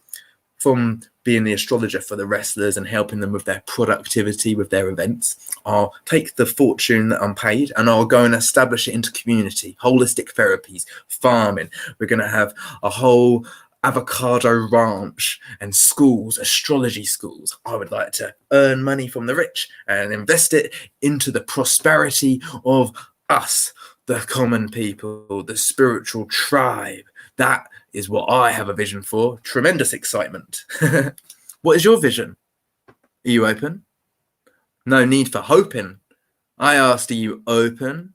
from being the astrologer for the wrestlers and helping them with their productivity, with their events, I'll take the fortune that I'm paid and I'll go and establish it into community, holistic therapies, farming. We're going to have a whole avocado ranch and schools, astrology schools. I would like to earn money from the rich and invest it into the prosperity of us, the common people, the spiritual tribe. That is what I have a vision for. Tremendous excitement. What is your vision? Are you open? No need for hoping. I asked, are you open?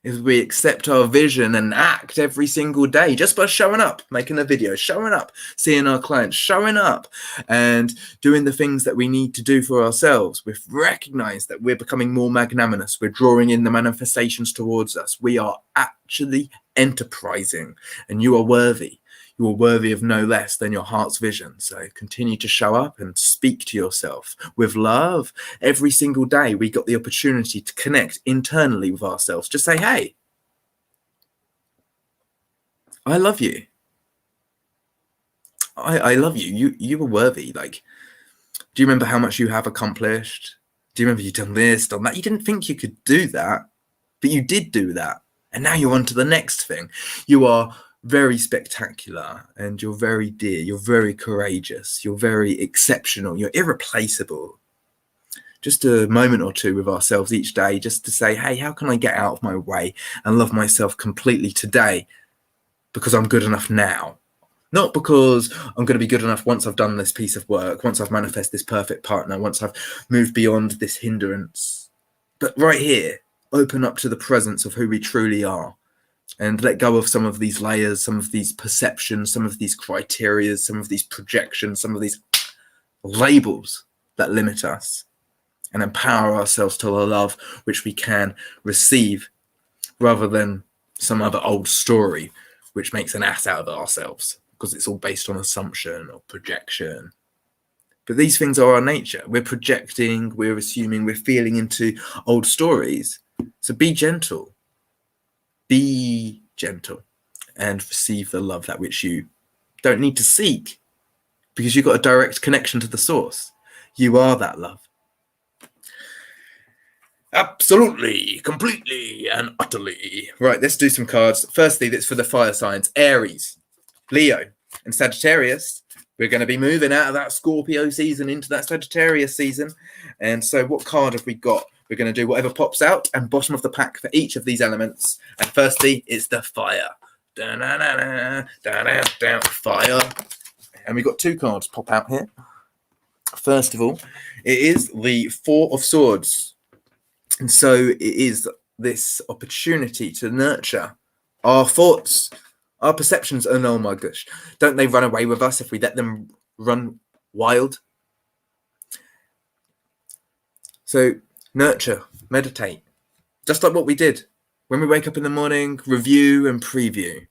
If we accept our vision and act every single day, just by showing up, making a video, showing up, seeing our clients, showing up and doing the things that we need to do for ourselves, we've recognized that we're becoming more magnanimous. We're drawing in the manifestations towards us. We are actually enterprising, and you are worthy. You are worthy of no less than your heart's vision. So continue to show up and speak to yourself with love. Every single day, we got the opportunity to connect internally with ourselves. Just say, hey, I love you. I love you. You are worthy. Like, do you remember how much you have accomplished? Do you remember you've done this, done that? You didn't think you could do that, but you did do that. And now you're on to the next thing. You are very spectacular, and you're very dear. You're very courageous. You're very exceptional. You're irreplaceable. just a moment or two with ourselves each day, just to say, hey, how can I get out of my way and love myself completely today because I'm good enough now? Not because I'm going to be good enough once I've done this piece of work, once I've manifested this perfect partner, once I've moved beyond this hindrance. But right here, open up to the presence of who we truly are and let go of some of these layers, some of these perceptions, some of these criteria, some of these projections, some of these labels that limit us, and empower ourselves to the love which we can receive rather than some other old story which makes an ass out of ourselves because it's all based on assumption or projection. But these things are our nature. We're projecting, we're assuming, we're feeling into old stories. So be gentle. Be gentle and receive the love that which you don't need to seek because you've got a direct connection to the source. You are that love. Absolutely, completely, and utterly. Right, let's do some cards. Firstly, that's for the fire signs. Aries, Leo, and Sagittarius. We're going to be moving out of that Scorpio season into that Sagittarius season. And so what card have we got? We're going to do whatever pops out and bottom of the pack for each of these elements. And firstly, it's the fire. Fire. And we've got two cards pop out here. First of all, it is the Four of Swords. And so it is this opportunity to nurture our thoughts, our perceptions. And oh my gosh, don't they run away with us if we let them run wild? So nurture, meditate, just like what we did when we wake up in the morning, review and preview,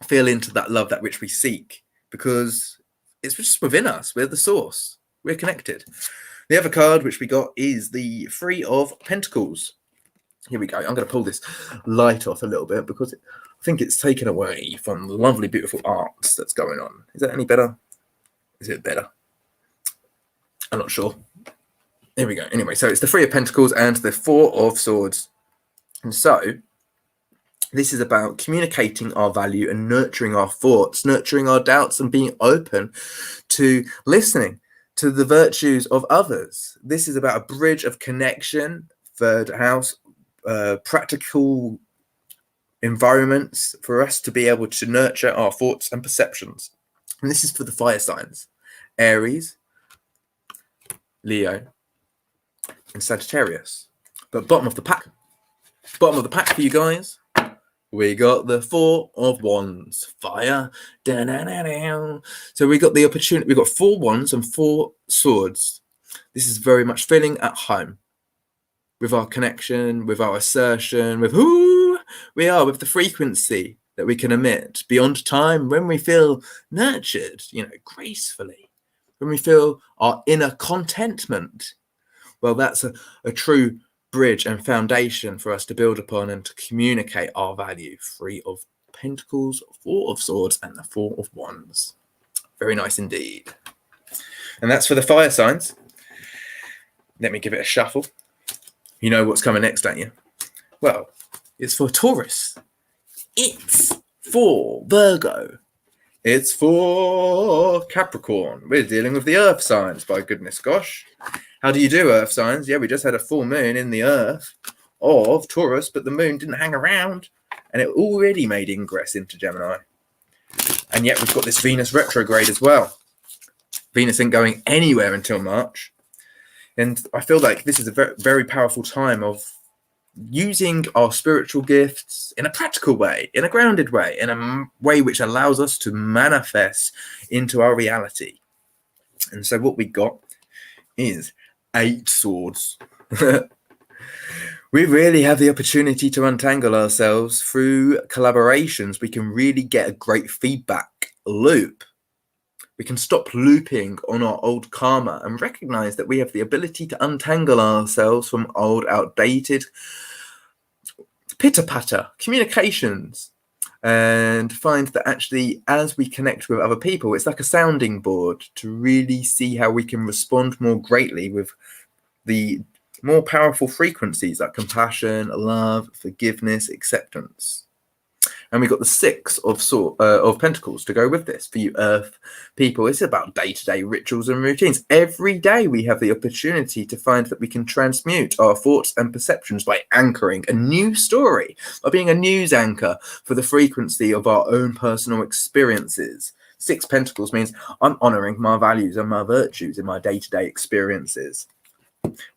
feel into that love that which we seek, because it's just within us. We're the source. We're connected. The other card which we got is the Three of Pentacles. Here we go. I'm going to pull this light off a little bit because I think it's taken away from the lovely, beautiful art that's going on. Is that any better? Is it better? I'm not sure. Here we go. Anyway, so it's the Three of Pentacles and the Four of Swords. And so this is about communicating our value and nurturing our thoughts, nurturing our doubts and being open to listening to the virtues of others. This is about a bridge of connection, third house, practical environments for us to be able to nurture our thoughts and perceptions. And this is for the fire signs, Aries, Leo, and Sagittarius. But bottom of the pack for you guys, we got the Four of Wands, fire. So we got the opportunity. We got 4 wands and 4 swords. This is very much feeling at home with our connection, with our assertion, with who we are, with the frequency that we can emit beyond time when we feel nurtured, gracefully, when we feel our inner contentment. Well, that's a true bridge and foundation for us to build upon and to communicate our value. 3 of Pentacles, 4 of Swords, and the 4 of Wands. Very nice indeed. And that's for the fire signs. Let me give it a shuffle. You know what's coming next, don't you? Well, it's for Taurus. It's for Virgo. It's for Capricorn. We're dealing with the earth signs, by goodness gosh. How do you do, earth signs? Yeah, we just had a full moon in the earth of Taurus, but the moon didn't hang around and it already made ingress into Gemini. And yet we've got this Venus retrograde as well. Venus isn't going anywhere until March. And I feel like this is a very, very powerful time of using our spiritual gifts in a practical way, in a grounded way, in a way which allows us to manifest into our reality. And so what we got is 8 swords. We really have the opportunity to untangle ourselves through collaborations. We can really get a great feedback loop. We can stop looping on our old karma and recognize that we have the ability to untangle ourselves from old, outdated pitter-patter communications, and find that actually as we connect with other people, it's like a sounding board to really see how we can respond more greatly with the more powerful frequencies like compassion, love, forgiveness, acceptance. And we got the Six of Pentacles to go with this. For you Earth people, it's about day-to-day rituals and routines. Every day we have the opportunity to find that we can transmute our thoughts and perceptions by anchoring a new story, by being a news anchor for the frequency of our own personal experiences. Six Pentacles means I'm honoring my values and my virtues in my day-to-day experiences.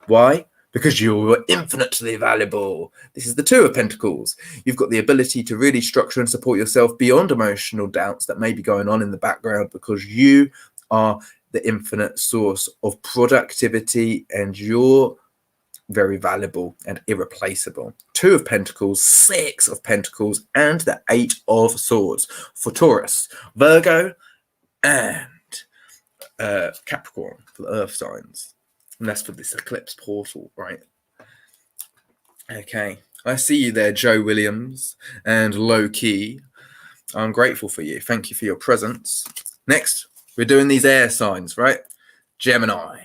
Why? Because you're infinitely valuable. This is the Two of Pentacles. You've got the ability to really structure and support yourself beyond emotional doubts that may be going on in the background, because you are the infinite source of productivity and you're very valuable and irreplaceable. Two of Pentacles, Six of Pentacles, and the Eight of Swords for Taurus, Virgo, and Capricorn for the earth signs. And that's for this eclipse portal, right? Okay. I see you there, Joe Williams and Low Key. I'm grateful for you. Thank you for your presence. Next, we're doing these air signs, right? Gemini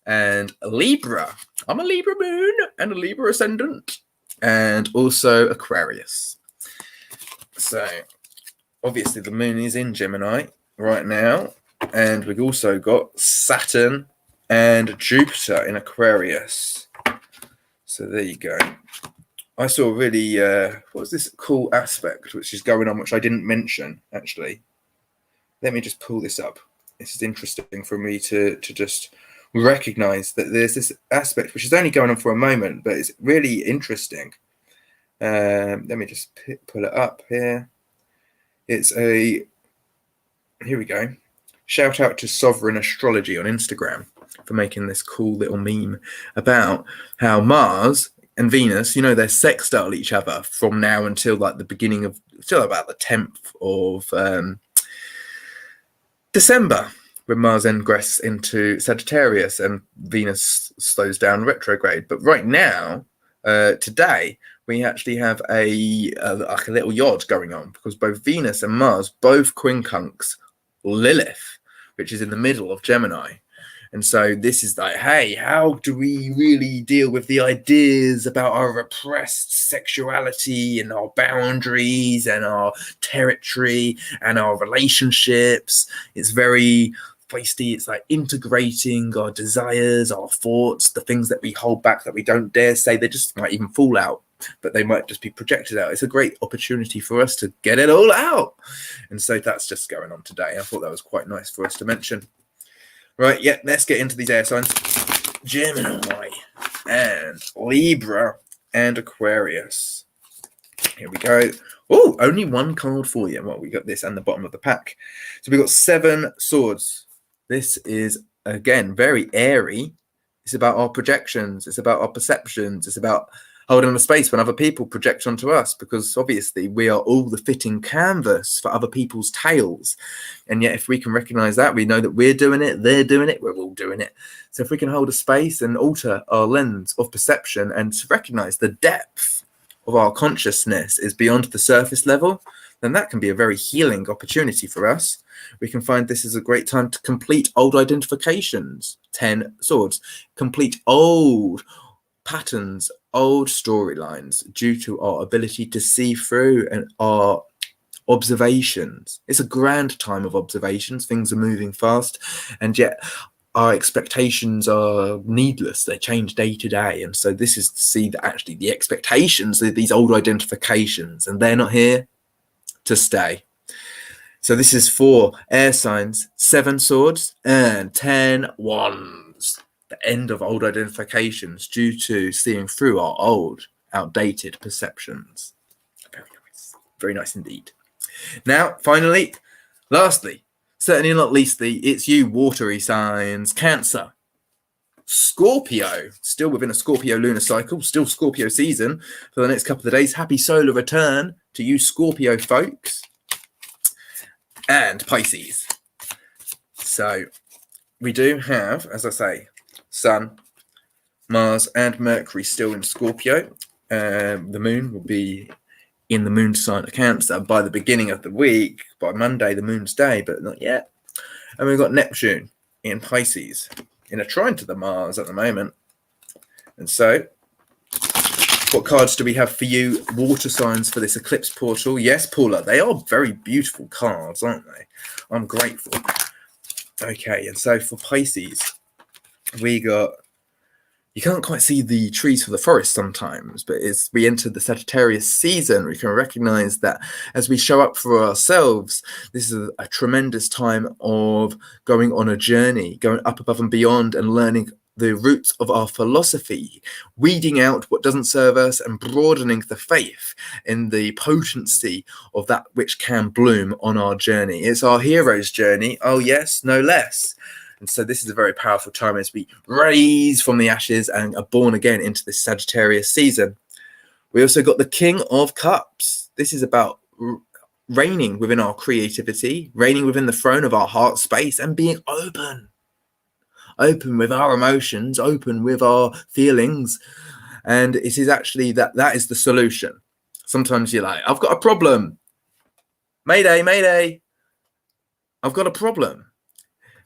and Libra. I'm a Libra moon and a Libra ascendant, and also Aquarius. So, obviously, the moon is in Gemini right now, and we've also got Saturn and Jupiter in Aquarius. So there you go. I saw really, what's this cool aspect which is going on, which I didn't mention, actually. Let me just pull this up. This is interesting for me to just recognize that there's this aspect which is only going on for a moment, but it's really interesting. Let me just pull it up here. It's here we go. Shout out to Sovereign Astrology on Instagram for making this cool little meme about how Mars and Venus, they're sextile each other from now until like the beginning of, till about the 10th of December, when Mars ingress into Sagittarius and Venus slows down retrograde. But right now, today, we actually have like a little yod going on, because both Venus and Mars both quincunx Lilith, which is in the middle of Gemini. And so this is like, hey, how do we really deal with the ideas about our repressed sexuality and our boundaries and our territory and our relationships? It's very feisty. It's like integrating our desires, our thoughts, the things that we hold back that we don't dare say. They just might even fall out, but they might just be projected out. It's a great opportunity for us to get it all out. And so that's just going on today. I thought that was quite nice for us to mention. Right, yeah, let's get into these air signs. Gemini and Libra and Aquarius. Here we go. Oh, only one card for you. Well, we got this and the bottom of the pack. So we got Seven Swords. This is, again, very airy. It's about our projections. It's about our perceptions. It's about holding a space when other people project onto us, because obviously we are all the fitting canvas for other people's tales. And yet if we can recognize that, we know that we're doing it, they're doing it, we're all doing it. So if we can hold a space and alter our lens of perception and to recognize the depth of our consciousness is beyond the surface level, then that can be a very healing opportunity for us. We can find this is a great time to complete old identifications. 10 Swords. Complete old patterns, old storylines, due to our ability to see through and our observations. It's a grand time of observations. Things are moving fast, and yet our expectations are needless. They change day to day. And so this is to see that actually the expectations are these old identifications, and they're not here to stay. So this is for air signs, 7 Swords and 10 Wands. The end of old identifications due to seeing through our old, outdated perceptions. Very nice. Very nice indeed. Now, finally, lastly, certainly not leastly, it's you watery signs. Cancer, Scorpio, still within a Scorpio lunar cycle, still Scorpio season for the next couple of days. Happy solar return to you Scorpio folks. And Pisces. So we do have, as I say, Sun, Mars, and Mercury still in Scorpio. The moon will be in the moon sign of Cancer by the beginning of the week, by Monday, the moon's day, but not yet. And we've got Neptune in Pisces, in a trine to the Mars at the moment. And so, What cards do we have for you, water signs, for this eclipse portal? Yes, Paula, they are very beautiful cards, aren't they? I'm grateful. Okay, and so for Pisces, we got, you can't quite see the trees for the forest sometimes, but as we enter the Sagittarius season, we can recognize that as we show up for ourselves, this is a tremendous time of going on a journey, going up above and beyond and learning the roots of our philosophy, weeding out what doesn't serve us and broadening the faith in the potency of that which can bloom on our journey. It's our hero's journey. Oh yes, no less. And so this is a very powerful time as we rise from the ashes and are born again into this Sagittarius season. We also got the King of Cups. This is about reigning within our creativity, reigning within the throne of our heart space, and being open with our emotions, open with our feelings. And it is actually that is the solution. Sometimes you're like, I've got a problem. Mayday, mayday. I've got a problem.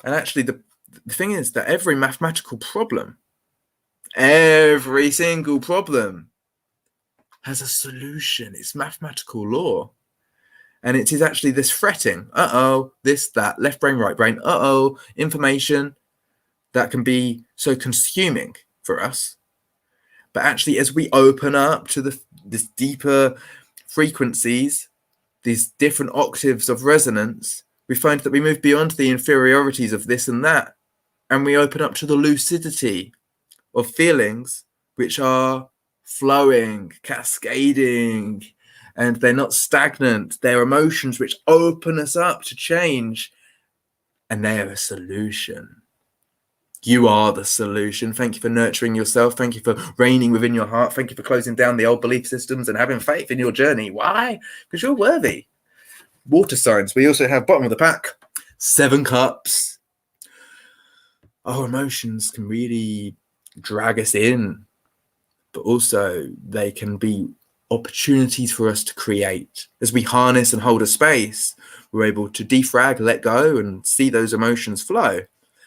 And actually, the thing is that every mathematical problem, every single problem has a solution. It's mathematical law. And it is actually this fretting. Uh-oh, this, that, left brain, right brain. Uh-oh, information that can be so consuming for us. But actually, as we open up to this deeper frequencies, these different octaves of resonance, we find that we move beyond the inferiorities of this and that, and we open up to the lucidity of feelings which are flowing, cascading, and they're not stagnant. They're emotions which open us up to change, and they are a solution. You are the solution. Thank you for nurturing yourself. Thank you for reigning within your heart. Thank you for closing down the old belief systems and having faith in your journey. Why? Because you're worthy. Water signs. We also have, bottom of the pack, 7 cups. Our emotions can really drag us in, but also they can be opportunities for us to create. As we harness and hold a space, we're able to defrag, let go, and see those emotions flow.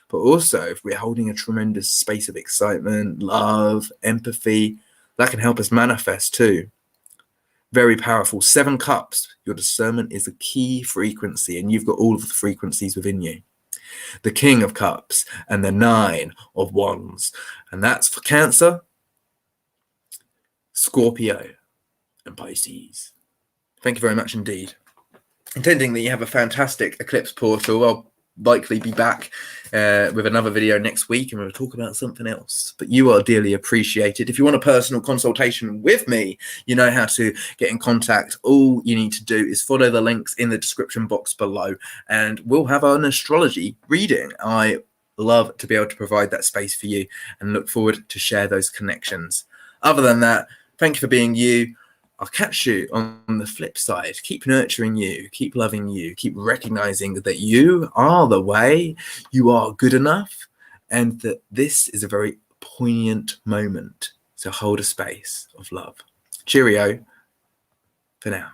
But also, if we're holding a tremendous space of excitement, love, empathy, that can help us manifest too. Very powerful. 7 cups. Your discernment is a key frequency, and you've got all of the frequencies within you. The King of Cups and the 9 of Wands. And that's for Cancer, Scorpio, and Pisces. Thank you very much indeed. Intending that you have a fantastic eclipse portal. I'll likely be back with another video next week, and we'll talk about something else, but you are dearly appreciated. If you want a personal consultation with me, you know how to get in contact. All you need to do is follow the links in the description box below, and we'll have an astrology reading. I love to be able to provide that space for you and look forward to share those connections. Other than that, thank you for being you. I'll catch you on the flip side. Keep nurturing you, keep loving you, keep recognizing that you are the way, you are good enough, and that this is a very poignant moment. So hold a space of love. Cheerio for now.